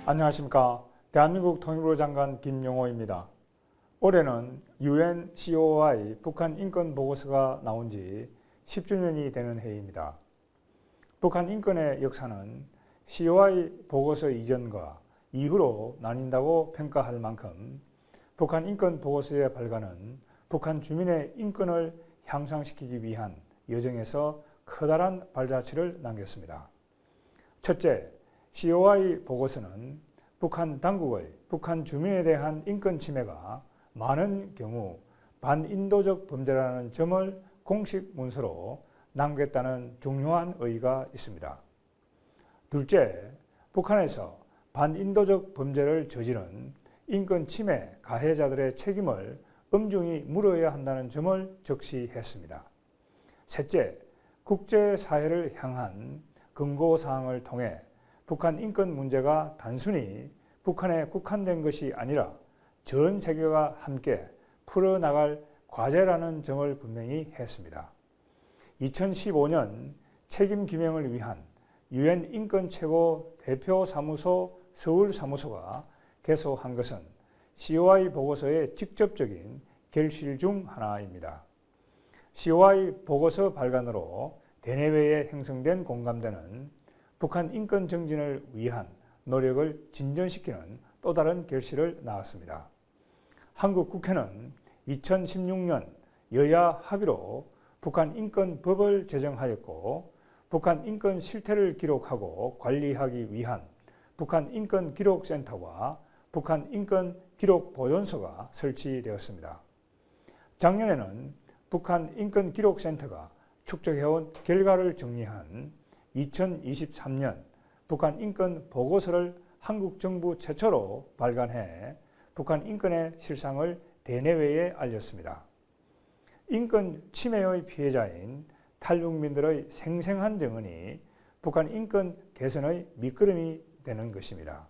안녕하십니까. 대한민국 통일부 장관 김용호입니다. 올해는 UN COI 북한 인권 보고서가 나온 지 10주년이 되는 해입니다. 북한 인권의 역사는 COI 보고서 이전과 이후로 나뉜다고 평가할 만큼 북한 인권 보고서의 발간은 북한 주민의 인권을 향상시키기 위한 여정에서 커다란 발자취를 남겼습니다. 첫째, COI 보고서는 북한 당국의 북한 주민에 대한 인권 침해가 많은 경우 반인도적 범죄라는 점을 공식 문서로 남겼다는 중요한 의의가 있습니다. 둘째, 북한에서 반인도적 범죄를 저지른 인권 침해 가해자들의 책임을 엄중히 물어야 한다는 점을 적시했습니다. 셋째, 국제사회를 향한 경고사항을 통해 북한 인권 문제가 단순히 북한에 국한된 것이 아니라 전 세계가 함께 풀어나갈 과제라는 점을 분명히 했습니다. 2015년 책임 규명을 위한 UN 인권 최고 대표 사무소 서울 사무소가 개소한 것은 COI 보고서의 직접적인 결실 중 하나입니다. COI 보고서 발간으로 대내외에 형성된 공감대는 북한 인권 정진을 위한 노력을 진전시키는 또 다른 결실을 낳았습니다. 한국 국회는 2016년 여야 합의로 북한 인권법을 제정하였고 북한 인권 실태를 기록하고 관리하기 위한 북한 인권기록센터와 북한 인권기록보존소가 설치되었습니다. 작년에는 북한 인권기록센터가 축적해온 결과를 정리한 2023년 북한 인권 보고서를 한국 정부 최초로 발간해 북한 인권의 실상을 대내외에 알렸습니다. 인권 침해의 피해자인 탈북민들의 생생한 증언이 북한 인권 개선의 밑거름이 되는 것입니다.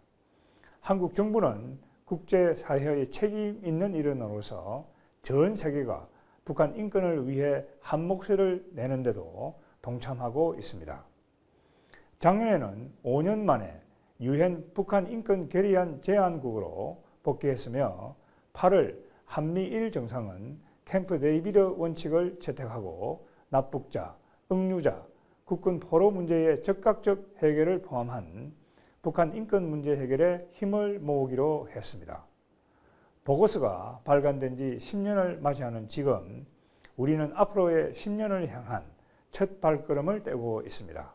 한국 정부는 국제사회의 책임 있는 일원으로서 전 세계가 북한 인권을 위해 한 목소리를 내는데도 동참하고 있습니다. 작년에는 5년 만에 UN 북한 인권 결의안 제안국으로 복귀했으며 8월 한미일 정상은 캠프 데이비드 원칙을 채택하고 납북자, 억류자, 국군 포로 문제의 즉각적 해결을 포함한 북한 인권 문제 해결에 힘을 모으기로 했습니다. 보고서가 발간된 지 10년을 맞이하는 지금 우리는 앞으로의 10년을 향한 첫 발걸음을 떼고 있습니다.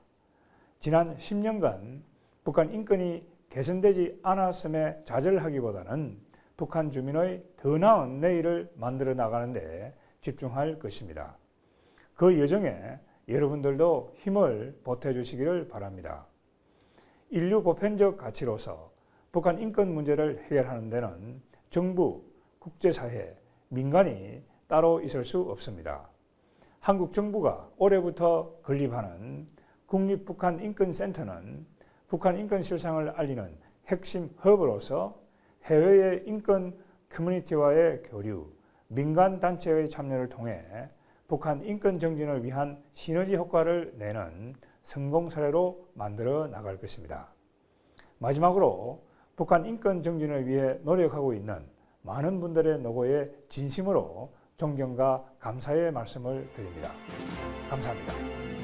지난 10년간 북한 인권이 개선되지 않았음에 좌절하기보다는 북한 주민의 더 나은 내일을 만들어 나가는 데 집중할 것입니다. 그 여정에 여러분들도 힘을 보태주시기를 바랍니다. 인류 보편적 가치로서 북한 인권 문제를 해결하는 데는 정부, 국제사회, 민간이 따로 있을 수 없습니다. 한국 정부가 올해부터 건립하는 국립북한인권센터는 북한 인권 실상을 알리는 핵심 허브로서 해외의 인권 커뮤니티와의 교류, 민간 단체의 참여를 통해 북한 인권 정진을 위한 시너지 효과를 내는 성공 사례로 만들어 나갈 것입니다. 마지막으로 북한 인권 정진을 위해 노력하고 있는 많은 분들의 노고에 진심으로 존경과 감사의 말씀을 드립니다. 감사합니다.